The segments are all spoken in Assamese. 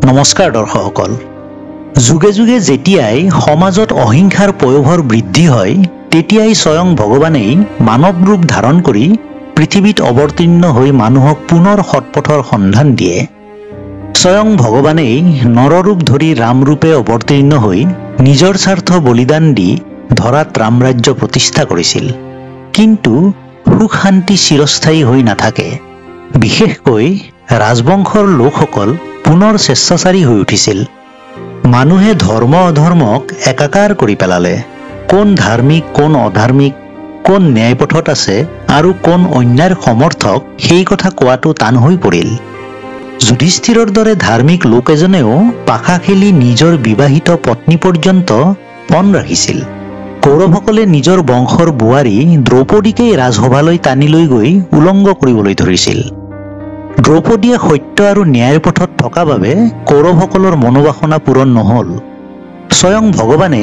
নমস্কাৰ দৰ্শকসকল। যুগে যুগে যেতিয়াই সমাজত অহিংসাৰ পয়োভৰ বৃদ্ধি হয়, তেতিয়াই স্বয়ং ভগৱানেই মানৱ ৰূপ ধাৰণ কৰি পৃথিৱীত অৱতীৰ্ণ হৈ মানুহক পুনৰ সৎপথৰ সন্ধান দিয়ে। স্বয়ং ভগৱানেই নৰৰূপ ধৰি ৰামৰূপে অৱতীৰ্ণ হৈ নিজৰ স্বাৰ্থ বলিদান দি ধৰাত ৰামৰাজ্য প্ৰতিষ্ঠা কৰিছিল। কিন্তু সুখ শান্তি চিৰস্থায়ী হৈ নাথাকে। বিশেষকৈ ৰাজবংশৰ লোকসকল পুনৰ স্বেচ্ছাচাৰী হৈ উঠিছিল। মানুহে ধৰ্ম অধৰ্মক একাকাৰ কৰি পেলালে। কোন ধাৰ্মিক, কোন অধাৰ্মিক, কোন ন্যায়পথত আছে আৰু কোন অন্যায়ৰ সমৰ্থক, সেই কথা কোৱাটো টান হৈ পৰিল। যুধিষ্ঠিৰৰ দৰে ধাৰ্মিক লোক এজনেও পাশা খেলি নিজৰ বিবাহিত পত্নী পৰ্যন্ত পণ ৰাখিছিল। কৌৰৱসকলে নিজৰ বংশৰ বোৱাৰী দ্ৰৌপদীকেই ৰাজসভালৈ টানি লৈ গৈ উলংগ কৰিবলৈ ধৰিছিল। দ্ৰৌপদীয়ে সত্য আৰু ন্যায়ৰ পথত থকা বাবে কৌৰৱসকলৰ মনোবাসনা পূৰণ নহল। স্বয়ং ভগৱানে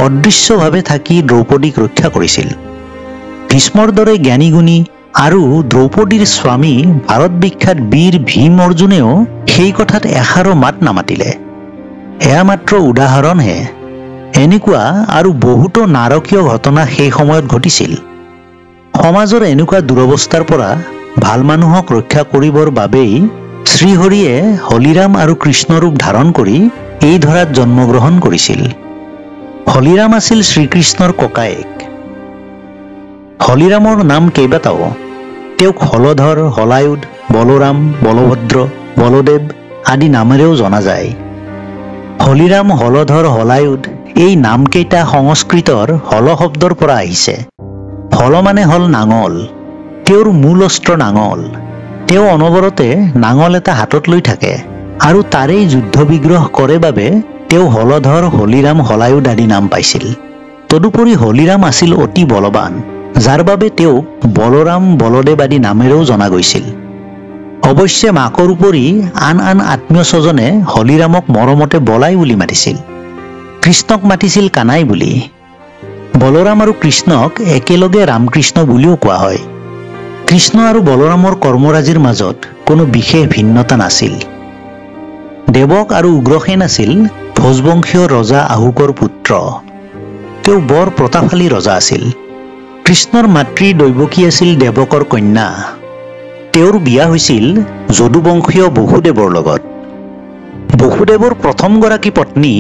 অদৃশ্যভাৱে থাকি দ্ৰৌপদীক ৰক্ষা কৰিছিল। ভীষ্মৰ দৰে জ্ঞানীগুণী আৰু দ্ৰৌপদীৰ স্বামী ভাৰত বিখ্যাত বীৰ ভীম অৰ্জুনেও সেই কথাত এষাৰো মাত নামাতিলে। এয়া মাত্ৰ উদাহৰণহে। এনেকুৱা আৰু বহুতো নাৰকীয় ঘটনা সেই সময়ত ঘটিছিল। সমাজৰ এনেকুৱা দুৰৱস্থাৰ পৰা ভাল মানুহক ৰক্ষা কৰিবৰ বাবেই শ্ৰীহৰিয়ে হলিৰাম আৰু কৃষ্ণৰূপ ধাৰণ কৰি এই ধৰাত জন্মগ্ৰহণ কৰিছিল। হলিৰাম আছিল শ্ৰীকৃষ্ণৰ ককায়েক। হলিৰামৰ নাম কেইবাটাও। তেওঁক হলধৰ, হলায়ুধ, বলোৰাম, বলভদ্ৰ, বলদেৱ আদি নামেৰেও জনা যায়। হলিৰাম, হলধৰ, হলায়ুধ এই নামকেইটা সংস্কৃতৰ হল শব্দৰ পৰা আহিছে। হল মানে হল নাঙল। তেওঁৰ মূল অস্ত্ৰ নাঙল। তেওঁ অনবৰতে নাঙল এটা হাতত লৈ থাকে আৰু তাৰেই যুদ্ধ বিগ্ৰহ কৰে বাবে তেওঁ হলধৰ, হলিৰাম, হলায়ুধ আদি নাম পাইছিল। তদুপৰি হলিৰাম আছিল অতি বলৱান, যাৰ বাবে তেওঁক বলোৰাম, বলদেৱ আদি নামেৰেও জনা গৈছিল। অৱশ্যে মাকৰ উপৰি আন আন আত্মীয় স্বজনে হলিৰামক মৰমতে বলাই বুলি মাতিছিল। কৃষ্ণক মাতিছিল কানাই বুলি। বলোৰাম আৰু কৃষ্ণক একেলগে ৰামকৃষ্ণ বুলিও কোৱা হয়। কৃষ্ণ আৰু বলোৰামৰ কৰ্মৰাজিৰ মাজত কোনো বিশেষ ভিন্নতা নাছিল। দেৱক আৰু উগ্ৰসেন আছিল ভোজবংশীয় ৰজা আহুকৰ পুত্ৰ। তেওঁ বৰ প্ৰতাপশালী ৰজা আছিল। কৃষ্ণৰ মাতৃ দৈৱকী আছিল দেৱকৰ কন্যা। তেওঁৰ বিয়া হৈছিল যদুবংশীয় বসুদেৱৰ লগত। বসুদেৱৰ প্ৰথমগৰাকী পত্নী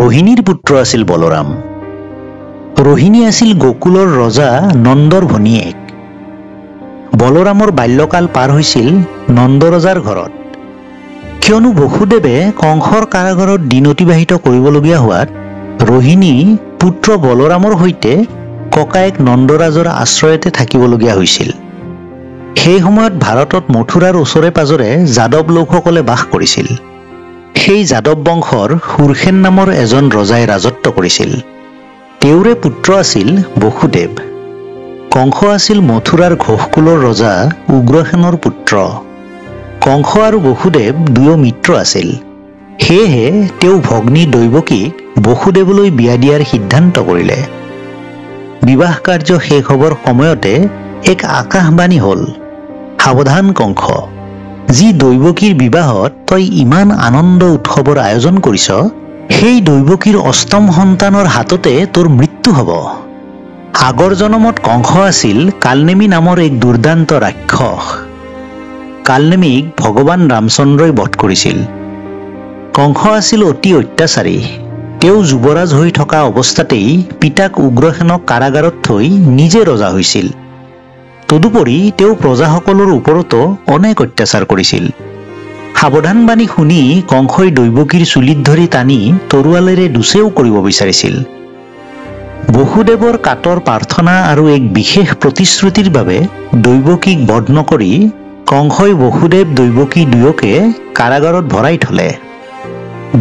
ৰোহিণীৰ পুত্ৰ আছিল বলোৰাম। ৰোহিণী আছিল গোকুলৰ ৰজা নন্দৰ ভনীয়েক। বলোৰামৰ বাল্যকাল পাৰ হৈছিল নন্দ ৰজাৰ ঘৰত। কিয়নো বসুদেৱে কংসৰ কাৰাগাৰত দিন অতিবাহিত কৰিবলগীয়া হোৱাত ৰোহিণী পুত্ৰ বলোৰামৰ সৈতে ককায়েক নন্দৰাজৰ আশ্ৰয়তে থাকিবলগীয়া হৈছিল। সেই সময়ত ভাৰতত মথুৰাৰ ওচৰে পাজৰে যাদৱ লোকসকলে বাস কৰিছিল। সেই যাদৱ বংশৰ সুৰসেন নামৰ এজন ৰজাই ৰাজত্ব কৰিছিল। তেওঁৰে পুত্ৰ আছিল বসুদেৱ। কংস আছিল মথুৰাৰ ঘোষকুলৰ ৰজা উগ্ৰসেনৰ পুত্ৰ। কংস আৰু বসুদেৱ দুয়ো মিত্ৰ আছিল। সেয়েহে তেওঁ ভগ্নী দৈৱকীক বসুদেৱলৈ বিয়া দিয়াৰ সিদ্ধান্ত কৰিলে। বিবাহ কাৰ্য শেষ হ'বৰ সময়তে এক আকাশবাণী হ'ল, সাৱধান কংস, যি দৈৱকীৰ বিবাহত তই ইমান আনন্দ উৎসৱৰ আয়োজন কৰিছ, সেই দৈৱকীৰ অষ্টম সন্তানৰ হাততে তোৰ মৃত্যু হ'ব। আগৰ জনমত কংস আছিল কালনেমী নামৰ এক দুৰ্দান্ত ৰাক্ষস। কালনেমীক ভগৱান ৰামচন্দ্ৰই বধ কৰিছিল। কংস আছিল অতি অত্যাচাৰী। তেওঁ যুৱৰাজ হৈ থকা অৱস্থাতেই পিতাক উগ্ৰসেনক কাৰাগাৰত থৈ নিজে ৰজা হৈছিল। তদুপৰি তেওঁ প্ৰজাসকলৰ ওপৰতো অনেক অত্যাচাৰ কৰিছিল। সাৱধানবাণী শুনি কংসই দৈৱকীৰ চুলিত ধৰি টানি তৰোৱালেৰে দুচেও কৰিব বিচাৰিছিল। বসুদেৱৰ কাতৰ প্ৰাৰ্থনা আৰু এক বিশেষ প্ৰতিশ্ৰুতিৰ বাবে দৈৱকীক বধ নকৰি কংসই বসুদেৱ, দৈৱকী দুয়োকে কাৰাগাৰত ভৰাই থলে।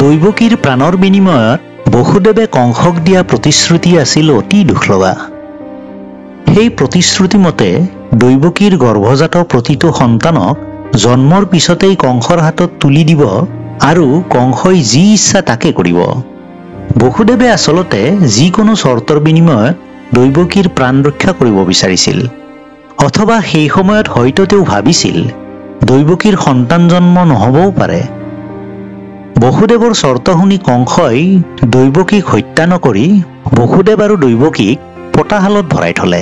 দৈৱকীৰ প্ৰাণৰ বিনিময়ত বসুদেৱে কংসক দিয়া প্ৰতিশ্ৰুতি আছিল অতি দুখ লগা। সেই প্ৰতিশ্ৰুতি মতে দৈৱকীৰ গৰ্ভজাত প্ৰতিটো সন্তানক জন্মৰ পিছতেই কংসৰ হাতত তুলি দিব আৰু কংসই যি ইচ্ছা তাকে কৰিব। বসুদেৱে আচলতে যিকোনো চৰ্তৰ বিনিময়ত দৈৱকীৰ প্ৰাণ ৰক্ষা কৰিব বিচাৰিছিল। অথবা সেই সময়ত হয়তো তেওঁ ভাবিছিল দৈৱকীৰ সন্তান জন্ম নহবও পাৰে। বসুদেৱৰ চৰ্ত শুনি কংসই দৈৱকীক হত্যা নকৰি বসুদেৱ আৰু দৈৱকীক পতাশালত ভৰাই থলে।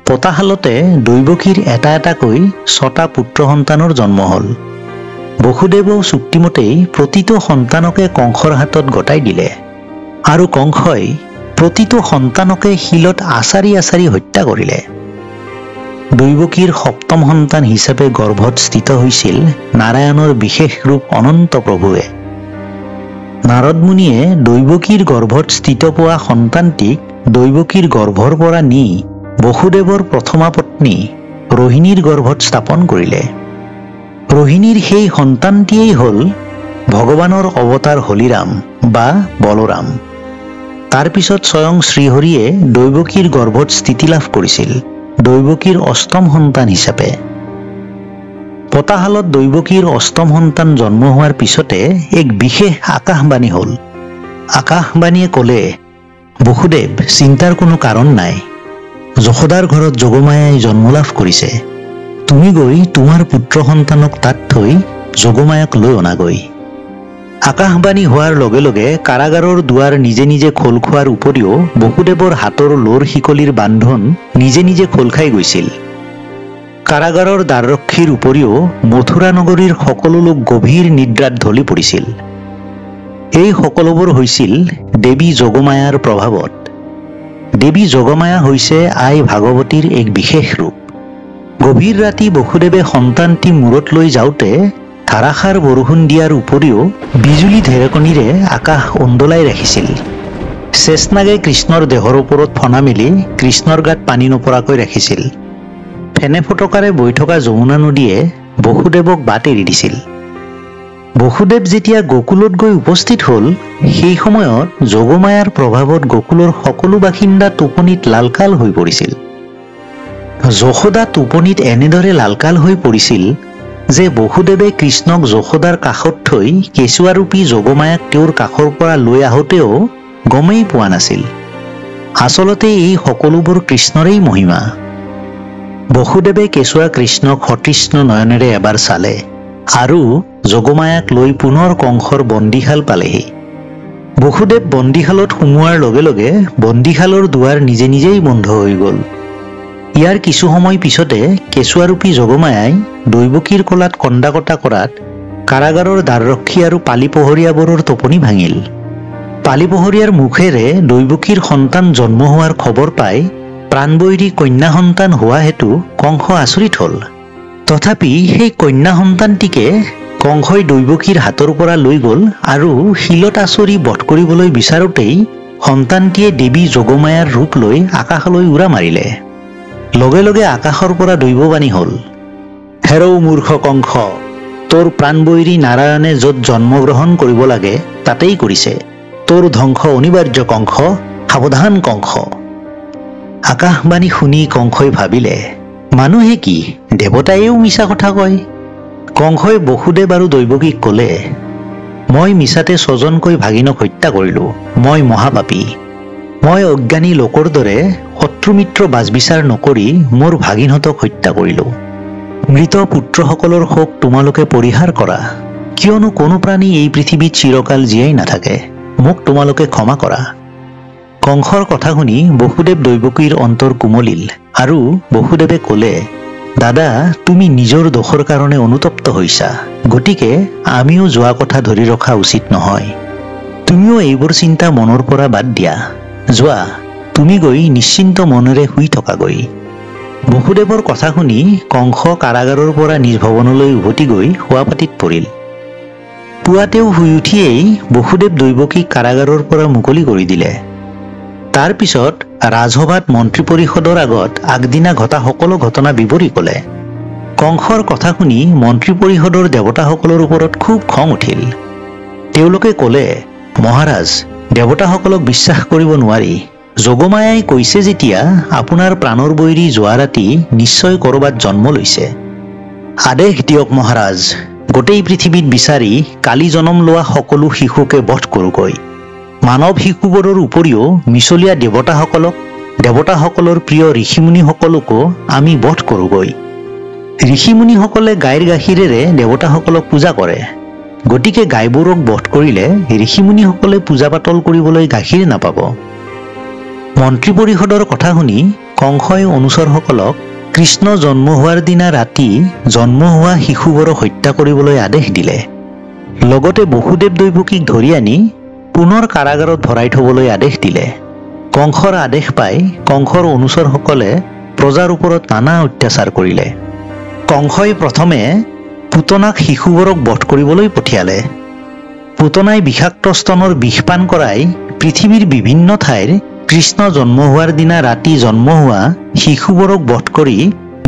পতাশালতে দৈৱকীৰ এটা এটাকৈ 6টা পুত্ৰ সন্তানৰ জন্ম হ'ল। বসুদেৱও চুক্তিমতেই প্ৰতিটো সন্তানকে কংসৰ হাতত গতাই দিলে আৰু কংসই প্ৰতিটো সন্তানকে শিলত আচাৰি আচাৰি হত্যা কৰিলে। দৈৱকীৰ 7ম সন্তান হিচাপে গৰ্ভত স্থিত হৈছিল নাৰায়ণৰ বিশেষ ৰূপ অনন্ত প্ৰভুৱে। নাৰদ মুনিয়ে দৈৱকীৰ গৰ্ভত স্থিত পোৱা সন্তানটিক দৈৱকীৰ গৰ্ভৰ পৰা নি বসুদেৱৰ প্ৰথমা পত্নী ৰোহিণীৰ গৰ্ভত স্থাপন কৰিলে। ৰোহিণীৰ সেই সন্তানটিয়েই হ'ল ভগৱানৰ অৱতাৰ হলিৰাম বা বলৰাম। তাৰ পিছত স্বয়ং শ্ৰীহৰিয়ে দৈৱকীৰ গৰ্ভত স্থিতি লাভ কৰিছিল দৈৱকীৰ 8ম সন্তান হিচাপে। পতাশালত দৈৱকীৰ 8ম সন্তান জন্ম হোৱাৰ পিছতে এক বিশেষ আকাশবাণী হ'ল। আকাশবাণীয়ে ক'লে, বসুদেৱ, চিন্তাৰ কোনো কাৰণ নাই। যশোদাৰ ঘৰত যোগমায়াই জন্ম লাভ কৰিছে। তুমি গৈ তোমাৰ পুত্ৰ সন্তানক তাত থৈ যোগমায়াক লৈ অনাগৈ। আকাশবাণী হোৱাৰ লগে লগে কাৰাগাৰৰ দুৱাৰ নিজে নিজে খোল খোৱাৰ উপৰিও বসুদেৱৰ হাতৰ লোৰ শিকলিৰ বান্ধন নিজে নিজে খোল খাই গৈছিল। কাৰাগাৰৰ দ্বাৰৰক্ষীৰ উপৰিও মথুৰা নগৰীৰ সকলো লোক গভীৰ নিদ্ৰাত ঢলি পৰিছিল। এই সকলোবোৰ হৈছিল দেৱী যোগমায়াৰ প্ৰভাৱত। দেৱী যোগমায়া হৈছে আই ভাগৱতীৰ এক বিশেষ ৰূপ। গভীৰ ৰাতি বসুদেৱে সন্তানটি মূৰত লৈ যাওঁতে ধাৰাসাৰ বৰষুণ দিয়াৰ উপৰিও বিজুলী ঢেৰেকণিৰে আকাশ উন্দলাই ৰাখিছিল। শেষনাগে কৃষ্ণৰ দেহৰ ওপৰত ফণা মেলি কৃষ্ণৰ গাত পানী নপৰাকৈ ৰাখিছিল। ফেনে ফটকাৰে বৈ থকা যমুনা নদীয়ে বসুদেৱক বাট এৰি দিছিল। বসুদেৱ যেতিয়া গকুলত গৈ উপস্থিত হ'ল, সেই সময়ত যোগমায়াৰ প্ৰভাৱত গকুলৰ সকলো বাসিন্দা টোপনিত লালকাল হৈ পৰিছিল। যশোদা টোপনিত এনেদৰে লালকাল হৈ পৰিছিল যে বসুদেৱে কৃষ্ণক যশোদাৰ কাষত থৈ কেঁচুৱাৰূপী যোগমায়াক তেওঁৰ কাষৰ পৰা লৈ আহোঁতেও গমেই পোৱা নাছিল। আচলতে এই সকলোবোৰ কৃষ্ণৰেই মহিমা। বসুদেৱে কেঁচুৱা কৃষ্ণক সতৃষ্ণ নয়নেৰে এবাৰ চালে আৰু যোগমায়াক লৈ পুনৰ কংসৰ বন্দীশাল পালেহি। বসুদেৱ বন্দীশালত সোমোৱাৰ লগে লগে বন্দীশালৰ দুৱাৰ নিজে নিজেই বন্ধ হৈ গ'ল। ইয়াৰ কিছু সময় পিছতে কেঁচুৱাৰূপী যোগমায়াই দৈৱকীৰ কোলাত কন্দা কটা কৰাত কাৰাগাৰৰ দ্বাৰৰক্ষী আৰু পালিপহৰীয়াবোৰৰ টোপনি ভাঙিল। পালিপহৰীয়াৰ মুখেৰে দৈৱকীৰ সন্তান জন্ম হোৱাৰ খবৰ পাই প্ৰাণবৈৰী কন্যা সন্তান হোৱা হেতু কংস আচৰিত হ'ল। তথাপি সেই কন্যা সন্তানটিকে কংসই দৈৱকীৰ হাতৰ পৰা লৈ গ'ল আৰু শিলত আচৰি বধ কৰিবলৈ বিচাৰোঁতেই সন্তানটিয়ে দেৱী যোগমায়াৰ ৰূপ লৈ আকাশলৈ উৰা মাৰিলে। লগে লগে আকাশৰ পৰা দৈৱবাণী হ'ল, হেৰৌ মূৰ্খ কংস, তোৰ প্ৰাণবৈৰী নাৰায়ণে য'ত জন্মগ্ৰহণ কৰিব লাগে তাতেই কৰিছে। তোৰ ধ্বংস অনিবাৰ্য কংস, সাৱধান কংস। আকাশবাণী শুনি কংসই ভাবিলে, মানুহে কি দেৱতায়েও মিছা কথা কয়। কংসই বসুদেৱ আৰু দৈৱকীক ক'লে, মই মিছাতে ছজনকৈ ভাগিনক হত্যা কৰিলোঁ। মই মহাপাপী। মই অজ্ঞানী লোকৰ দৰে শত্ৰুমিত্ৰ বাছবিচাৰ নকৰি মোৰ ভাগিনহঁতক হত্যা কৰিলোঁ। মৃত পুত্ৰসকলৰ শোক তোমালোকে পৰিহাৰ কৰা, কিয়নো কোনো প্ৰাণী এই পৃথিৱীত চিৰকাল জীয়াই নাথাকে। মোক তোমালোকে ক্ষমা কৰা। কংসৰ কথা শুনি বসুদেৱ দৈৱকীৰ অন্তৰ কোমলিল আৰু বসুদেৱে ক'লে, দাদা, তুমি নিজৰ দোষৰ কাৰণে অনুতপ্ত হৈছা, গতিকে আমিও যোৱা কথা ধৰি ৰখা উচিত নহয়। তুমিও এইবোৰ চিন্তা মনৰ পৰা বাদ দিয়া। যোৱা, তুমি গৈ নিশ্চিন্ত মনেৰে শুই থকাগৈ। বসুদেৱৰ কথা শুনি কংস কাৰাগাৰৰ পৰা নিজ ভৱনলৈ উভতি গৈ শোৱাপাটিত পৰিল। পুৱাতেও শুই উঠিয়েই বসুদেৱ দৈৱকীক কাৰাগাৰৰ পৰা মুকলি কৰি দিলে। তাৰ পিছত ৰাজসভাত মন্ত্ৰী পৰিষদৰ আগত আগদিনা ঘটা সকলো ঘটনা বিৱৰি ক'লে। কংসৰ কথা শুনি মন্ত্ৰী পৰিষদৰ দেৱতাসকলৰ ওপৰত খুব খং উঠিল। তেওঁলোকে ক'লে, মহাৰাজ, দেৱতাসকলক বিশ্বাস কৰিব নোৱাৰি। যোগমায়াই কৈছে যেতিয়া আপোনাৰ প্ৰাণৰ বৈৰী যোৱা ৰাতি নিশ্চয় ক'ৰবাত জন্ম লৈছে। আদেশ দিয়ক মহাৰাজ, গোটেই পৃথিৱীত বিচাৰি কালি জন্ম লোৱা সকলো শিশুকে বধ কৰোঁগৈ। মানৱ শিশুবোৰৰ উপৰিও মিছলীয়া দেৱতাসকলৰ প্ৰিয় ঋষিমুনিসকলকো আমি বধ কৰোঁগৈ। ঋষিমুনিসকলে গাইৰ গাখীৰেৰে দেৱতাসকলক পূজা কৰে। গতিকে গাইবোৰক বধ কৰিলে ঋষিমুনিসকলে পূজা পাতল কৰিবলৈ গাখীৰ নাপাব। মন্ত্ৰী পৰিষদৰ কথা শুনি কংসই অনুচৰসকলক কৃষ্ণ জন্ম হোৱাৰ দিনা ৰাতি জন্ম হোৱা শিশুবোৰক হত্যা কৰিবলৈ আদেশ দিলে। লগতে বসুদেৱ দৈৱকীক ধৰি আনি পুনৰ কাৰাগাৰত ভৰাই থবলৈ আদেশ দিলে। কংসৰ আদেশ পাই কংসৰ অনুচৰসকলে প্ৰজাৰ ওপৰত নানা অত্যাচাৰ কৰিলে। কংসই প্ৰথমে পুতনাক শিশুবোৰক বধ কৰিবলৈ পঠিয়ালে। পুতনাই বিষাক্ত স্তনৰ বিষপান কৰাই পৃথিৱীৰ বিভিন্ন ঠাইৰ কৃষ্ণ জন্ম হোৱাৰ দিনা ৰাতি জন্ম হোৱা শিশুবোৰক বধ কৰি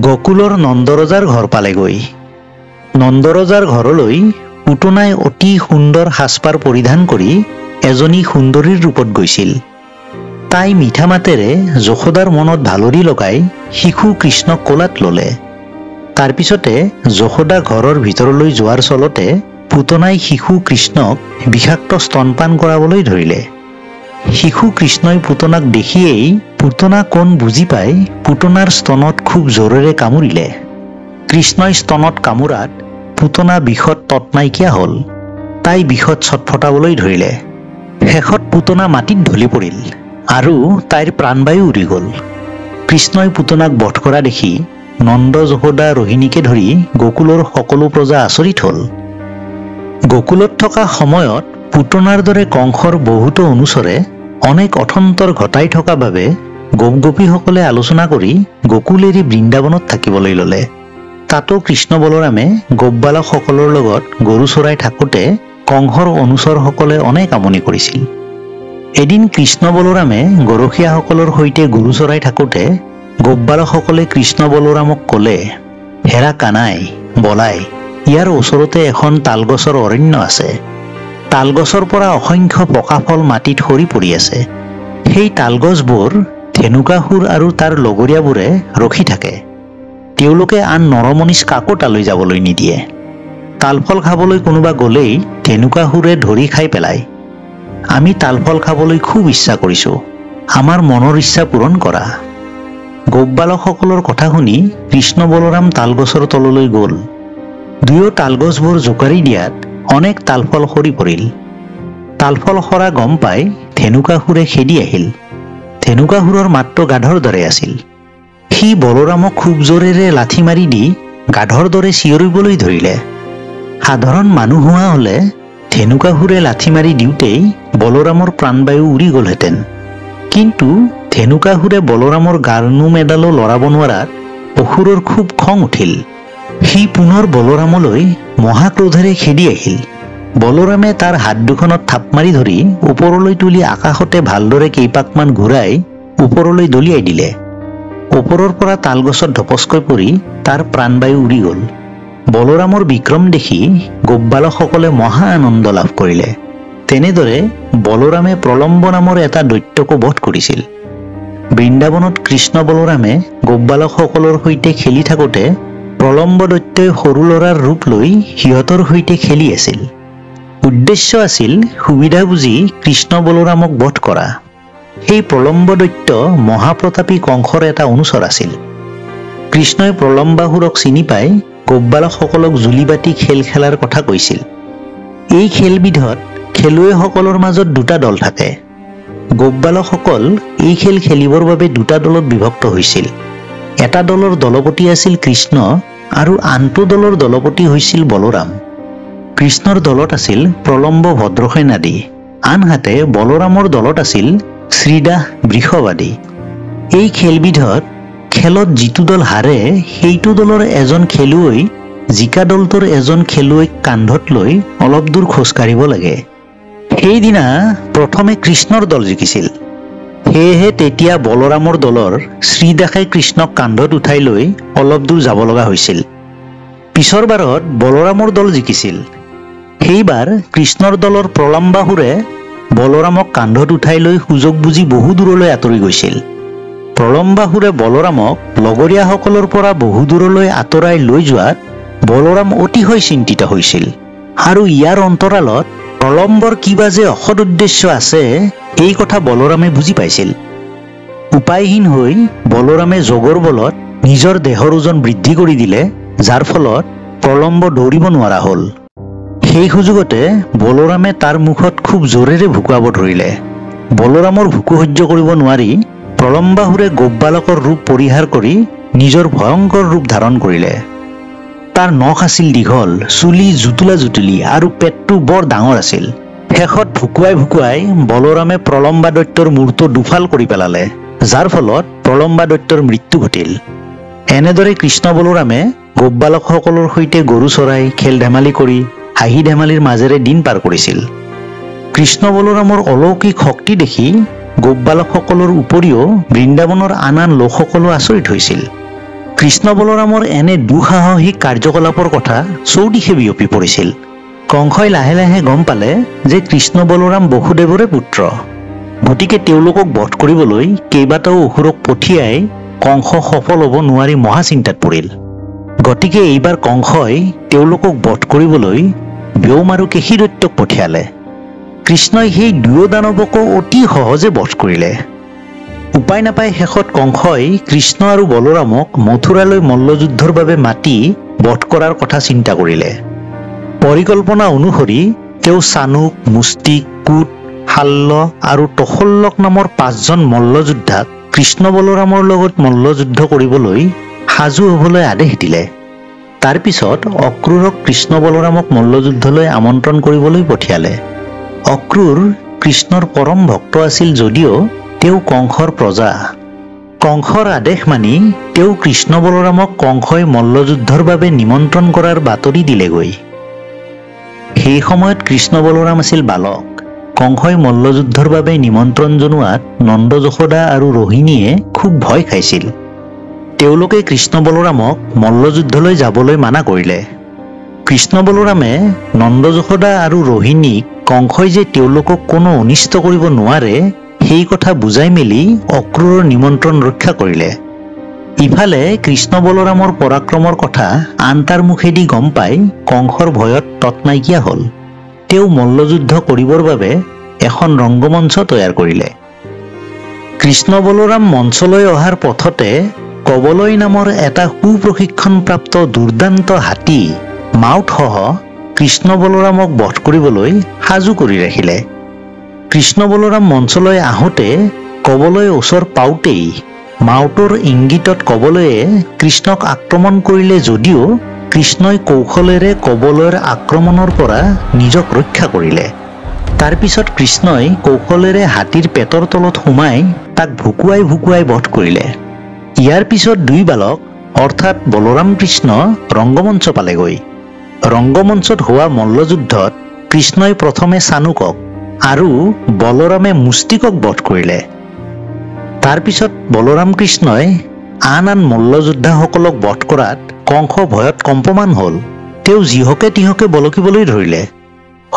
গকুলৰ নন্দৰজাৰ ঘৰ পালেগৈ। নন্দৰজাৰ ঘৰলৈ পুতনাই অতি সুন্দৰ সাজপাৰ পৰিধান কৰি এজনী সুন্দৰীৰ ৰূপত গৈছিল। তাই মিঠা মাতেৰে যশোদাৰ মনত ভালৰি লগাই শিশু কৃষ্ণক কোলাত ললে। তাৰ পিছতে যশোদা ঘৰৰ ভিতৰলৈ যোৱাৰ চলতে পুতনাই শিশু কৃষ্ণক বিষাক্ত স্তনপান কৰাবলৈ ধৰিলে। শিশু কৃষ্ণই পুতনাক দেখিয়েই পুতনা কোন বুজি পাই পুতনাৰ স্তনত খুব জোৰেৰে কামুৰিলে। কৃষ্ণই স্তনত কামোৰাত পুতনা বিষত তত নাইকিয়া হ'ল। তাই বিষত ছটফটাবলৈ ধৰিলে। শেষত পুতনা মাটিত ঢলি পৰিল আৰু তাইৰ প্ৰাণবায়ু উৰি গ'ল। কৃষ্ণই পুতনাক বধ কৰা দেখি নন্দ যশোদা ৰোহিণীকে ধৰি গকুলৰ সকলো প্ৰজা আচৰিত হ'ল। গকুলত থকা সময়ত পুতনাৰ দৰে কংসৰ বহুতো অনুচৰে অনেক অথন্তৰ ঘটাই থকা বাবে গোপ গোপীসকলে আলোচনা কৰি গকুল এৰি বৃন্দাবনত থাকিবলৈ ল'লে। তাতো কৃষ্ণ বলৰামে গোপ বালকসকলৰ লগত গৰু চৰাই থাকোঁতে কংসৰ অনুচৰসকলে অনেক আমনি কৰিছিল। এদিন কৃষ্ণ বলৰামে গৰখীয়াসকলৰ সৈতে গৰু চৰাই থাকোঁতে গোপ বালকসকলে কৃষ্ণ বলৰামক ক'লে, হেৰা কানাই বলাই, ইয়াৰ ওচৰতে এখন তালগছৰ অৰণ্য আছে। তালগছৰ পৰা অসংখ্য পকা ফল মাটিত সৰি পৰি আছে। সেই তালগছবোৰ ধেনুকাসুৰ আৰু তাৰ লগৰীয়াবোৰে ৰখি থাকে। তেওঁলোকে আন নৰমনিচ কাকো তালৈ যাবলৈ নিদিয়ে। তালফল খাবলৈ কোনোবা গ'লেই ধেনুকাসুৰে ধৰি খাই পেলায়। আমি তালফল খাবলৈ খুব ইচ্ছা কৰিছোঁ, আমাৰ মনৰ ইচ্ছা পূৰণ কৰা। গোপ বালকসকলৰ কথা শুনি কৃষ্ণ বলৰাম তালগছৰ তললৈ গ'ল। দুয়ো তালগছবোৰ জোকাৰি দিয়াত অনেক তালফল সৰি পৰিল। তালফল সৰা গম পাই ধেনুকাসুৰে খেদি আহিল। ধেনুকাসুৰৰ মাতটো গাধৰ দৰে আছিল। সি বলৰামক খুব জোৰেৰে লাঠি মাৰি দি গাধৰ দৰে চিঞৰিবলৈ ধৰিলে। সাধাৰণ মানুহ হোৱা হ'লে ধেনুকাসুৰে লাঠি মাৰি দিওঁতেই বলৰামৰ প্ৰাণবায়ু উৰি গ'লহেঁতেন। কিন্তু ধেনুকাসুৰে বলৰামৰ গাৰ নোম এডালো লৰাব নোৱাৰাত অসুৰৰ খুব খং উঠিল। সি পুনৰ বলৰামলৈ মহাক্ৰোধেৰে খেদি আহিল। বলৰামে তাৰ হাত দুখনত থাপ মাৰি ধৰি ওপৰলৈ তুলি আকাশতে ভালদৰে কেইপাকমান ঘূৰাই ওপৰলৈ দলিয়াই দিলে। ওপৰৰ পৰা তালগছত ধপচকৈ পৰি তাৰ প্ৰাণবায়ু উৰি গ'ল। বলৰামৰ বিক্ৰম দেখি গোপ বালকসকলে মহা আনন্দ লাভ কৰিলে। তেনেদৰে বলৰামে প্ৰলম্ব নামৰ এটা দৈত্যকো বধ কৰিছিল। বৃন্দাবনত কৃষ্ণ বলৰামে গোপ বালকসকলৰ সৈতে খেলি থাকোঁতে প্ৰলম্ব দৈত্যই সৰু ল'ৰাৰ ৰূপ লৈ সিহঁতৰ সৈতে খেলি আছিল। উদ্দেশ্য আছিল সুবিধা বুজি কৃষ্ণ বলৰামক বধ কৰা। সেই প্ৰলম্ব দৈত্য মহাপ্ৰতাপী কংসৰ এটা অনুচৰ আছিল। কৃষ্ণই প্ৰলম্বাসুৰক চিনি পাই গোপ বালকসকলক জুলি বাতি খেল খেলাৰ কথা কৈছিল। এই খেলবিধত খেলুৱৈসকলৰ মাজত দুটা দল থাকে। গোপ বালকসকল এই খেল খেলিবৰ বাবে দুটা দলত বিভক্ত হৈছিল। এটা দলৰ দলপতি আছিল কৃষ্ণ আৰু আনটো দলৰ দলপতি হৈছিল বলৰাম। কৃষ্ণৰ দলত আছিল প্ৰলম্ব ভদ্ৰসেন আদি, আনহাতে বলৰামৰ দলত আছিল শ্ৰীদাস বৃষভ আদি। এই খেলবিধত খেলত যিটো দল হাৰে সেইটো দলৰ এজন খেলুৱৈ জিকা দলটোৰ এজন খেলুৱৈক কান্ধত লৈ অলপ দূৰ খোজকাঢ়িব লাগে। সেইদিনা প্ৰথমে কৃষ্ণৰ দল জিকিছিল। সেয়েহে তেতিয়া বলৰামৰ দলৰ শ্ৰীদাসে কৃষ্ণক কান্ধত উঠাই লৈ অলপ দূৰ যাব লগা হৈছিল। পিছৰ বাৰত বলৰামৰ দল জিকিছিল। সেইবাৰ কৃষ্ণৰ দলৰ প্ৰলম্বাসুৰে বলৰামক কান্ধত উঠাই লৈ সুযোগ বুজি বহু দূৰলৈ আঁতৰি গৈছিল। প্ৰলম্বাসুৰে বলৰামক লগৰীয়াসকলৰ পৰা বহু দূৰলৈ আঁতৰাই লৈ যোৱাত বলৰাম অতিশয় চিন্তিত হৈছিল আৰু ইয়াৰ অন্তৰালত প্ৰলম্বৰ কিবা যে অসৎ উদ্দেশ্য আছে এই কথা বলৰামে বুজি পাইছিল। উপায়হীন হৈ বলৰামে যোগৰ বলত নিজৰ দেহৰ ওজন বৃদ্ধি কৰি দিলে, যাৰ ফলত প্ৰলম্ব দৌৰিব নোৱাৰা হ'ল। সেই সুযোগতে বলোৰামে তাৰ মুখত খুব জোৰেৰে ভুকুৱাব ধৰিলে। বলোৰামৰ ভুকু সহ্য কৰিব নোৱাৰি প্ৰলম্বাসুৰে গোপবালকৰ ৰূপ পৰিহাৰ কৰি নিজৰ ভয়ংকৰ ৰূপ ধাৰণ কৰিলে। তাৰ নখ আছিল দীঘল, চুলি জুতুলা জুতুলি আৰু পেটটো বৰ ডাঙৰ আছিল। শেষত ভুকুৱাই ভুকুৱাই বলোৰামে প্ৰলম্বা দৈত্যৰ মূৰটো দুফাল কৰি পেলালে, যাৰ ফলত প্ৰলম্বা দৈত্যৰ মৃত্যু ঘটিল। এনেদৰে কৃষ্ণ বলোৰামে গোপবালকসকলৰ সৈতে গৰু চৰাই, খেল ধেমালি কৰি হাঁহি ধেমালিৰ মাজেৰে দিন পাৰ কৰিছিল। কৃষ্ণ বলোৰামৰ অলৌকিক শক্তি দেখি গোপবালকসকলৰ উপৰিও বৃন্দাবনৰ আন আন লোকসকলো আচৰিত হৈছিল। কৃষ্ণ বলোৰামৰ এনে দুঃসাহসিক কাৰ্যকলাপৰ কথা চৌদিশে বিয়পি পৰিছিল। কংসই লাহে লাহে গম পালে যে কৃষ্ণ বলোৰাম বসুদেৱৰে পুত্ৰ। গতিকে তেওঁলোকক বধ কৰিবলৈ কেইবাটাও অসুৰক পঠিয়াই কংস সফল হ'ব নোৱাৰি মহাচিন্তাত পৰিল। গতিকে এইবাৰ কংসই তেওঁলোকক বধ কৰিবলৈ ব্যোম আৰু কেশী দৈত্যক পঠিয়ালে। কৃষ্ণই সেই দুয়ো দানৱকো অতি সহজে বধ কৰিলে। উপায় নাপাই শেষত কংসই কৃষ্ণ আৰু বলোৰামক মথুৰালৈ মল্লযুদ্ধৰ বাবে মাতি বধ কৰাৰ কথা চিন্তা কৰিলে। পৰিকল্পনা অনুসৰি তেওঁ চানুক, মুষ্টিক, কুট, শাল্য আৰু তশল্যক নামৰ 5জন মল্লযোদ্ধাক কৃষ্ণ বলোৰামৰ লগত মল্লযুদ্ধ কৰিবলৈ সাজু হ'বলৈ আদেশ দিলে। তাৰ পিছত অক্ৰূৰক কৃষ্ণ বলোৰামক মল্লযুদ্ধলৈ আমন্ত্ৰণ কৰিবলৈ পঠিয়ালে। অক্ৰূৰ কৃষ্ণৰ পৰম ভক্ত আছিল যদিও তেওঁ কংসৰ প্ৰজা। কংসৰ আদেশ মানি তেওঁ কৃষ্ণ বলোৰামক কংসই মল্লযুদ্ধৰ বাবে নিমন্ত্ৰণ কৰাৰ বাতৰি দিলেগৈ। সেই সময়ত কৃষ্ণ বলোৰাম আছিল বালক। কংসই মল্লযুদ্ধৰ বাবে নিমন্ত্ৰণ জনোৱাত নন্দ যশোদা আৰু ৰোহিণীয়ে খুব ভয় খাইছিল। তেওঁলোকে কৃষ্ণ বলোৰামক মল্লযুদ্ধলৈ যাবলৈ মানা কৰিলে। কৃষ্ণ বলোৰামে নন্দ যশোদা আৰু ৰোহিণীক কংসই যে তেওঁলোকক কোনো অনিষ্ট কৰিব নোৱাৰে সেই কথা বুজাই মেলি অক্ৰূৰৰ নিমন্ত্ৰণ ৰক্ষা কৰিলে। ইফালে কৃষ্ণ বলোৰামৰ পৰাক্ৰমৰ কথা আন তাৰ মুখেদি গম পাই কংসৰ ভয়ত তত নাইকিয়া হ'ল। তেওঁ মল্লযুদ্ধ কৰিবৰ বাবে এখন ৰংগমঞ্চ তৈয়াৰ কৰিলে। কৃষ্ণ বলোৰাম মঞ্চলৈ অহাৰ পথতে কবলয় নামৰ এটা সুপ্ৰশিক্ষণপ্ৰাপ্ত দুৰ্দান্ত হাতী মাউতসহ কৃষ্ণ বলোৰামক বধ কৰিবলৈ সাজু কৰি ৰাখিলে। কৃষ্ণ বলোৰাম মঞ্চলৈ আহোঁতে কবলয় ওচৰ পাওঁতেই মাউতৰ ইংগিতত কবলয়ে কৃষ্ণক আক্ৰমণ কৰিলে যদিও কৃষ্ণই কৌশলেৰে কবলয়ৰ আক্ৰমণৰ পৰা নিজক ৰক্ষা কৰিলে। তাৰ পিছত কৃষ্ণই কৌশলেৰে হাতীৰ পেটৰ তলত সোমাই তাক ভুকুৱাই ভুকুৱাই বধ কৰিলে। ইয়াৰ পিছত দুই বালক অৰ্থাৎ বলোৰাম কৃষ্ণ ৰংগমঞ্চ পালেগৈ। ৰংগমঞ্চত হোৱা মল্লযুদ্ধত কৃষ্ণই প্ৰথমে চানুকক আৰু বলোৰামে মুষ্টিকক বধ কৰিলে। তাৰ পিছত বলোৰাম কৃষ্ণই আন আন মল্লযোদ্ধাসকলক বধ কৰাত কংস ভয়ত কম্পমান হ'ল। তেওঁ যিহকে তিহকে বলকিবলৈ ধৰিলে।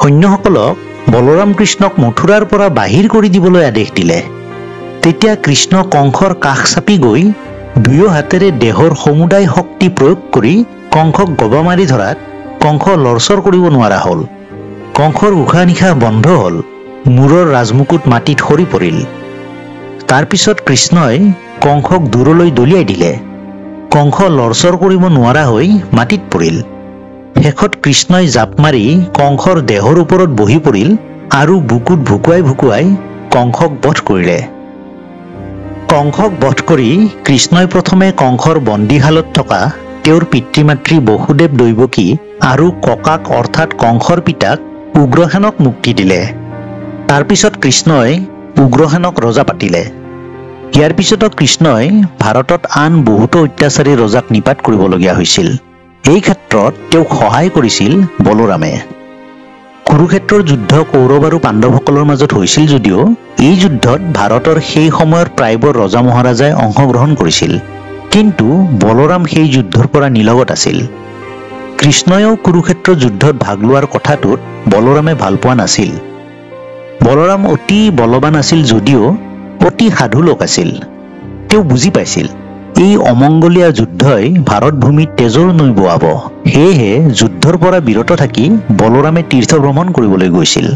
সৈন্যসকলক বলোৰাম কৃষ্ণক মথুৰাৰ পৰা বাহিৰ কৰি দিবলৈ আদেশ দিলে। তেতিয়া কৃষ্ণ কংসৰ কাষ চাপি গৈ দুয়ো হাতেৰে দেহৰ সমুদায় শক্তি প্ৰয়োগ কৰি কংসক গবা মাৰি ধৰাত কংস লৰচৰ কৰিব নোৱাৰা হ'ল। কংসৰ উশাহ নিশাহ বন্ধ হ'ল। মূৰৰ ৰাজমুকুট মাটিত সৰি পৰিল। তাৰ পিছত কৃষ্ণই কংসক দূৰলৈ দলিয়াই দিলে। কংস লৰচৰ কৰিব নোৱাৰা হৈ মাটিত পৰিল। শেষত কৃষ্ণই জাপ মাৰি কংসৰ দেহৰ ওপৰত বহি পৰিল আৰু বুকুত ভুকুৱাই ভুকুৱাই কংসক বধ কৰিলে। কংসক বধ কৰি কৃষ্ণই প্ৰথমে কংসৰ বন্দীশালত থকা তেওঁৰ পিতৃ মাতৃ বসুদেৱ দৈৱকী আৰু ককাক অৰ্থাৎ কংসৰ পিতাক উগ্ৰসেনক মুক্তি দিলে। তাৰ পিছত কৃষ্ণই উগ্ৰসেনক ৰজা পাতিলে। ইয়াৰ পিছতো কৃষ্ণই ভাৰতত আন বহুতো অত্যাচাৰী ৰজাক নিপাত কৰিবলগীয়া হৈছিল। এই ক্ষেত্ৰত তেওঁক সহায় কৰিছিল বলোৰামে। কুৰুক্ষেত্ৰৰ যুদ্ধ কৌৰৱ আৰু পাণ্ডৱসকলৰ মাজত হৈছিল যদিও এই যুদ্ধত ভাৰতৰ সেই সময়ৰ প্ৰায়বোৰ ৰজা মহাৰাজাই অংশগ্ৰহণ কৰিছিল। কিন্তু বলোৰাম সেই যুদ্ধৰ পৰা নিলগত আছিল। কৃষ্ণয়েও কুৰুক্ষেত্ৰ যুদ্ধত ভাগ লোৱাৰ কথাটোত বলোৰামে ভাল পোৱা নাছিল। বলোৰাম অতি বলৱান আছিল যদিও অতি সাধু লোক আছিল। তেওঁ বুজি পাইছিল এই অমংগলীয়া যুদ্ধই ভাৰত ভূমিত তেজৰ নৈ বোৱাব। সেয়েহে যুদ্ধৰ পৰা বিৰত থাকি বলোৰামে তীৰ্থ ভ্ৰমণ কৰিবলৈ গৈছিল।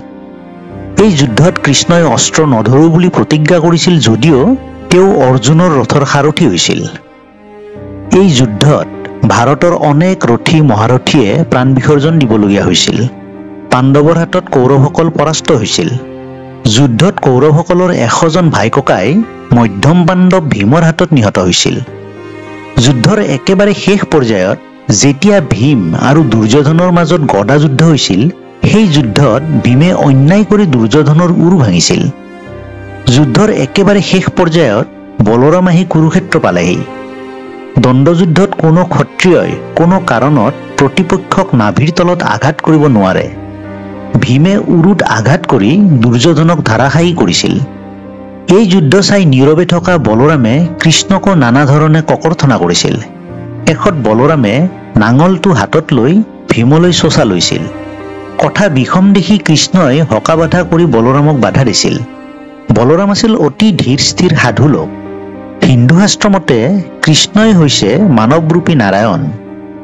এই যুদ্ধত কৃষ্ণই অস্ত্ৰ নধৰো বুলি প্ৰতিজ্ঞা কৰিছিল যদিও তেওঁ অৰ্জুনৰ ৰথৰ সাৰথি হৈছিল। এই যুদ্ধত ভাৰতৰ অনেক ৰথী মহাৰথীয়ে প্ৰাণ বিসৰ্জন দিবলগীয়া হৈছিল। পাণ্ডৱৰ হাতত কৌৰৱসকল পৰাস্ত হৈছিল। যুদ্ধত কৌৰৱসকলৰ 100 জন ভাই ককাই মধ্যম পাণ্ডৱ ভীমৰ হাতত নিহত হৈছিল। যুদ্ধৰ একেবাৰে শেষ পৰ্যায়ত যেতিয়া ভীম আৰু দুৰ্যোধনৰ মাজত গদা যুদ্ধ হৈছিল, সেই যুদ্ধত ভীমে অন্যায় কৰি দুৰ্যোধনৰ উৰ ভাঙিছিল। যুদ্ধৰ একেবাৰে শেষ পৰ্যায়ত বলৰাম আহি কুৰুক্ষেত্ৰ পালেহি। দণ্ডযুদ্ধত কোনো ক্ষত্ৰিয়ই কোনো কাৰণত প্ৰতিপক্ষক নাভিৰ তলত আঘাত কৰিব নোৱাৰে। ভীমে উৰুত আঘাত কৰি দুৰ্যোধনক ধাৰাসায়ী কৰিছিল। এই যুদ্ধ চাই নীৰৱে থকা বলৰামে কৃষ্ণকো নানা ধৰণে ককৰ্থনা কৰিছিল। শেষত বলৰামে নাঙলটো হাতত লৈ ভীমলৈ চোচা লৈছিল। কথা বিষম দেখি কৃষ্ণই হকা বাধা কৰি বলৰামক বাধা দিছিল। বলৰাম আছিল অতি ধীৰ স্থিৰ সাধু লোক। হিন্দু শাস্ত্ৰ মতে কৃষ্ণই হৈছে মানৱৰূপী নাৰায়ণ,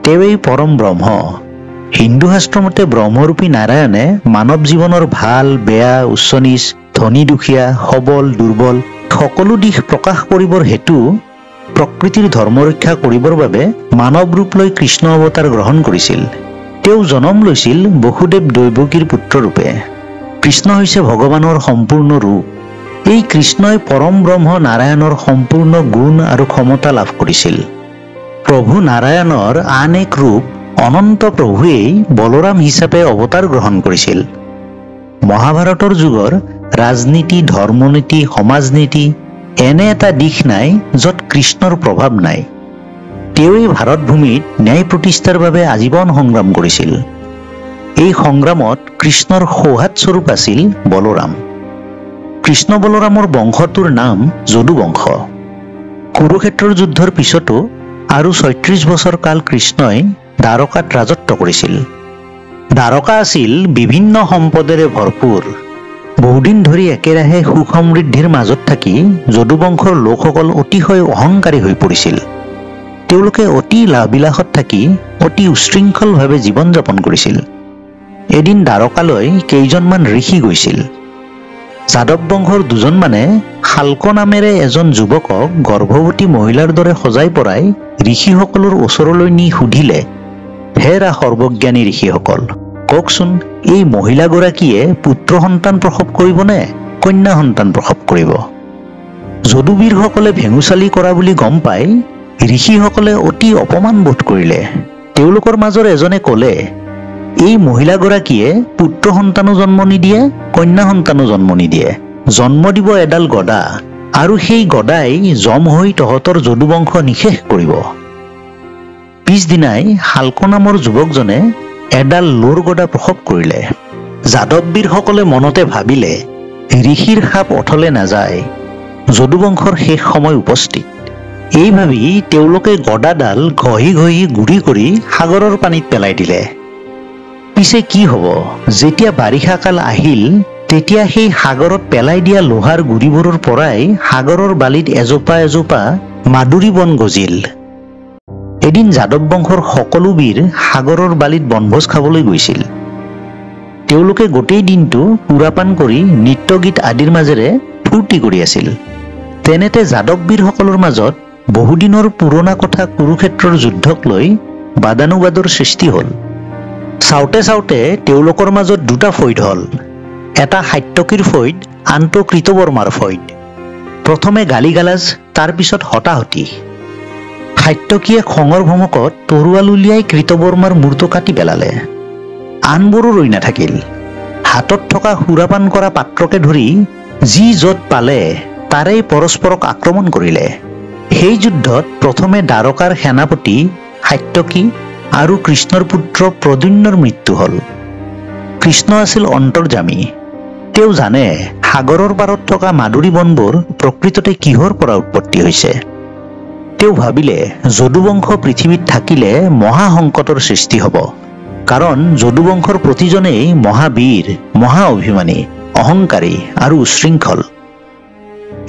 তেওঁৱেই পৰম ব্ৰহ্ম। হিন্দু শাস্ত্ৰ মতে ব্ৰহ্মৰূপী নাৰায়ণে মানৱ জীৱনৰ ভাল বেয়া, উচ্চ নীচ, ধনী দুখীয়া, সবল দুৰ্বল সকলো দিশ প্ৰকাশ কৰিবৰ হেতু প্ৰকৃতিৰ ধৰ্ম ৰক্ষা কৰিবৰ বাবে মানৱ ৰূপ লৈ কৃষ্ণ অৱতাৰ গ্ৰহণ কৰিছিল। তেওঁ জন্ম লৈছিল বসুদেৱ দৈৱকীৰ পুত্ৰৰূপে। কৃষ্ণ হৈছে ভগৱানৰ সম্পূৰ্ণ ৰূপ। এই কৃষ্ণই পৰম ব্ৰহ্ম নাৰায়ণৰ সম্পূৰ্ণ গুণ আৰু ক্ষমতা লাভ কৰিছিল। প্ৰভু নাৰায়ণৰ আন এক ৰূপ অনন্ত প্ৰভুৱেই বলৰাম হিচাপে অৱতাৰ গ্ৰহণ কৰিছিল। মহাভাৰতৰ যুগৰ ৰাজনীতি, ধৰ্মনীতি, সমাজনীতি এনে এটা দিশ নাই য'ত কৃষ্ণৰ প্ৰভাৱ নাই। তেওঁৱেই ভাৰত ভূমিত ন্যায় প্ৰতিষ্ঠাৰ বাবে আজীৱন সংগ্ৰাম কৰিছিল। এই সংগ্ৰামত কৃষ্ণৰ সৌহাৰ্দস্বৰূপ আছিল বলৰাম। কৃষ্ণ বলৰামৰ বংশটোৰ নাম যদু বংশ। কুৰুক্ষেত্ৰৰ যুদ্ধৰ পিছতো আৰু 36 বছৰ কাল কৃষ্ণই দ্বাৰকাত ৰাজত্ব কৰিছিল। দ্বাৰকা আছিল বিভিন্ন সম্পদেৰে ভৰপূৰ। বহুদিন ধৰি একেৰাহে সুখ সমৃদ্ধিৰ মাজত থাকি যদুবংশৰ লোকসকল অতিশয় অহংকাৰী হৈ পৰিছিল। তেওঁলোকে অতি লাভবিলাসত থাকি অতি উশৃংখলভাৱে জীৱন যাপন কৰিছিল। এদিন দ্বাৰকালৈ কেইজনমান ঋষি গৈছিল। যাদৱ বংশৰ দুজনমানে শাল্ক নামেৰে এজন যুৱকক গৰ্ভৱতী মহিলাৰ দৰে সজাই পৰাই ঋষিসকলৰ ওচৰলৈ নি সুধিলে, হে সৰ্বজ্ঞানী ঋষিসকল, কওকচোন এই মহিলাগৰাকীয়ে পুত্ৰ সন্তান প্ৰসৱ কৰিবনে কন্যা সন্তান প্ৰসৱ কৰিব? যদুবীৰসকলে ভেঙুচালি কৰা বুলি গম পাই ঋষিসকলে অতি অপমান বোধ কৰিলে। তেওঁলোকৰ মাজৰ এজনে ক'লে, এই মহিলাগৰাকীয়ে পুত্ৰ সন্তানো জন্ম নিদিয়ে, কন্যা সন্তানো জন্ম নিদিয়ে, জন্ম দিব এডাল গদা, আৰু সেই গদাই জম হৈ তহঁতৰ যদুবংশ নিশেষ কৰিব। পিছদিনাই শাল্ক নামৰ যুৱকজনে এডাল লোৰ গদা প্ৰসৱ কৰিলে। যাদৱবীৰসকলে মনতে ভাবিলে, ঋষিৰ সাপ অথলে নাযায়, যদুবংশৰ শেষ সময় উপস্থিত। এই ভাবি তেওঁলোকে গদাডাল ঘঁহি ঘঁহি গুৰি কৰি সাগৰৰ পানীত পেলাই দিলে। পিছে কি হ'ব, যেতিয়া বাৰিষা কাল আহিল তেতিয়া সেই সাগৰত পেলাই দিয়া লোহাৰ গুৰিবোৰৰ পৰাই সাগৰৰ বালিত এজোপা এজোপা মাদুৰী বন গজিল। এদিন যাদৱ বংশৰ সকলো বীৰ সাগৰৰ বালিত বনভোজ খাবলৈ গৈছিল। তেওঁলোকে গোটেই দিনটো সুৰাপান কৰি নৃত্য গীত আদিৰ মাজেৰে ফূৰ্তি কৰি আছিল। তেনেতে যাদৱ বীৰসকলৰ মাজত বহুদিনৰ পুৰণা কথা কুৰুক্ষেত্ৰৰ যুদ্ধক লৈ বাদানুবাদৰ সৃষ্টি হ'ল। চাওঁতে চাওঁতে তেওঁলোকৰ মাজত দুটা ফৈদ হ'ল। এটা সাত্যকীৰ ফৈদ, আনটো কৃতবৰ্মাৰ ফৈদ। প্ৰথমে গালিগালাজ, তাৰ পিছত হতাহতি। সাত্যকীয়ে খঙৰ ভমকত তৰোৱাল উলিয়াই কৃতবৰ্মাৰ মূৰটো কাটি পেলালে। আনবোৰো ৰৈ নাথাকিল। হাতত থকা সুৰাপান কৰা পাত্ৰকে ধৰি যি য'ত পালে তাৰেই পৰস্পৰক আক্ৰমণ কৰিলে। সেই যুদ্ধত প্ৰথমে দ্বাৰকাৰ সেনাপতি সাত্যকী আৰু কৃষ্ণৰ পুত্ৰ প্ৰদ্যুম্নৰ মৃত্যু হ'ল। কৃষ্ণ আছিল অন্তৰ্যামী। তেওঁ জানে সাগৰৰ পাৰত থকা মাদুৰী বনবোৰ প্ৰকৃততে কিহৰ পৰা উৎপত্তি হৈছে। তেওঁ ভাবিলে যদুবংশ পৃথিৱীত থাকিলে মহা সংকটৰ সৃষ্টি হ'ব, কাৰণ যদুবংশৰ প্ৰতিজনেই মহাবীৰ, মহা অভিমানী, অহংকাৰী আৰু উশৃংখল।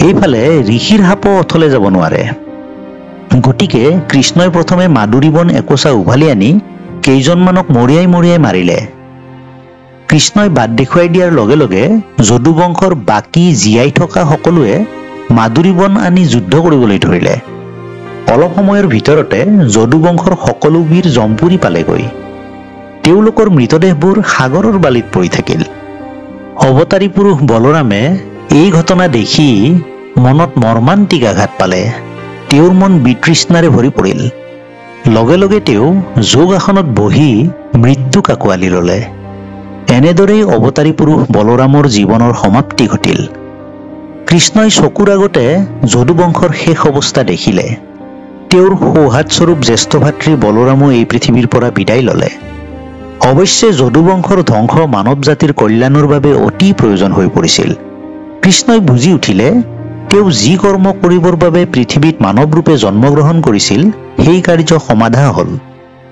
এইফালে ঋষিৰ সাপো অথলে যাব নোৱাৰে। গতিকে কৃষ্ণই প্ৰথমে মাদুৰী বন একোচা উভালি আনি কেইজনমানক মৰিয়াই মৰিয়াই মাৰিলে। কৃষ্ণই বাট দেখুৱাই দিয়াৰ লগে লগে যদুবংশৰ বাকী জীয়াই থকা সকলোৱে মাদুৰী বন আনি যুদ্ধ কৰিবলৈ ধৰিলে। অলপ সময়ৰ ভিতৰতে যদুবংশৰ সকলো বীৰ জমপুৰি পালেগৈ। তেওঁলোকৰ মৃতদেহবোৰ সাগৰৰ বালিত পৰি থাকিল। অৱতাৰী পুৰুষ বলৰামে এই ঘটনা দেখি মনত মৰ্মান্তিক আঘাত পালে। তেওঁৰ মন বিতৃষ্ণাৰে ভৰি পৰিল। লগে লগে তেওঁ যোগ আসনত বহি মৃত্যুক আঁকোৱালি ল'লে। এনেদৰেই অৱতাৰী পুৰুষ বলৰামৰ জীৱনৰ সমাপ্তি ঘটিল। কৃষ্ণই চকুৰ আগতে যদু বংশৰ শেষ অৱস্থা দেখিলে। তেওঁৰ সৌহাৰ্দস্বৰূপ জ্যেষ্ঠ ভাতৃ বলৰামো এই পৃথিৱীৰ পৰা বিদায় ল'লে। অৱশ্যে যদু বংশৰ ধ্বংস মানৱ জাতিৰ কল্যাণৰ বাবে অতি প্ৰয়োজন হৈ পৰিছিল। কৃষ্ণই বুজি উঠিলে তেওঁ যি কৰ্ম কৰিবৰ বাবে পৃথিৱীত মানৱ ৰূপে জন্মগ্ৰহণ কৰিছিল সেই কাৰ্য সমাধা হ'ল।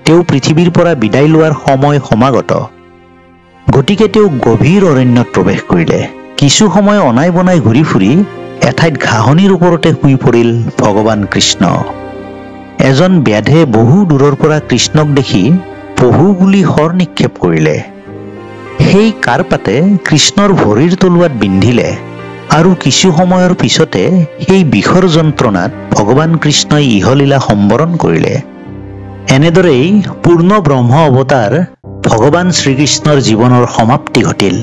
তেওঁ পৃথিৱীৰ পৰা বিদায় লোৱাৰ সময় সমাগত। গতিকে তেওঁ গভীৰ অৰণ্যত প্ৰৱেশ কৰিলে। কিছু সময় অনাই বনাই ঘূৰি ফুৰি এঠাইত ঘাঁহনিৰ ওপৰতে শুই পৰিল ভগৱান কৃষ্ণ। এজন ব্যাধে বহু দূৰৰ পৰা কৃষ্ণক দেখি পহু বুলি শৰ নিক্ষেপ কৰিলে। সেই কাৰপাতে কৃষ্ণৰ ভৰিৰ তলুৱাত বিন্ধিলে আৰু কিছু সময়ৰ পিছতে সেই বিষৰ যন্ত্ৰণাত ভগৱান কৃষ্ণই ইহলীলা সম্বৰণ কৰিলে। এনেদৰেই পূৰ্ণ ব্ৰহ্ম অৱতাৰ ভগৱান শ্ৰীকৃষ্ণৰ জীৱনৰ সমাপ্তি ঘটিল।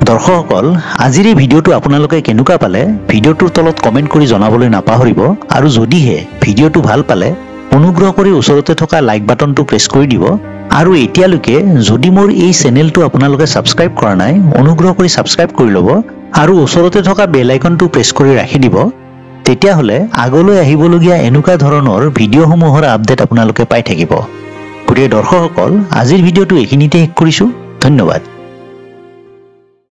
দৰ্শকসকল, আজিৰ এই ভিডিঅ'টো আপোনালোকে কেনেকুৱা পালে ভিডিঅ'টোৰ তলত কমেণ্ট কৰি জনাবলৈ নাপাহৰিব। আৰু যদিহে ভিডিঅ'টো ভাল পালে অনুগ্ৰহ কৰি ওচৰতে থকা লাইক বাটনটো প্ৰেছ কৰি দিব। আৰু এতিয়ালৈকে যদি মোৰ এই চেনেলটো আপোনালোকে ছাবস্ক্ৰাইব কৰা নাই অনুগ্ৰহ কৰি ছাবস্ক্ৰাইব কৰি ল'ব আৰু ওচৰতে থকা বেল আইকনটো প্ৰেছ কৰি ৰাখি দিব। তেতিয়াহ'লে আগলৈ আহিবলগীয়া এনেকুৱা ধৰণৰ ভিডিঅ'সমূহৰ আপডেট আপোনালোকে পাই থাকিব। গতিকে দৰ্শকসকল, আজিৰ ভিডিঅ'টো এইখিনিতে শেষ কৰিছোঁ। ধন্যবাদ।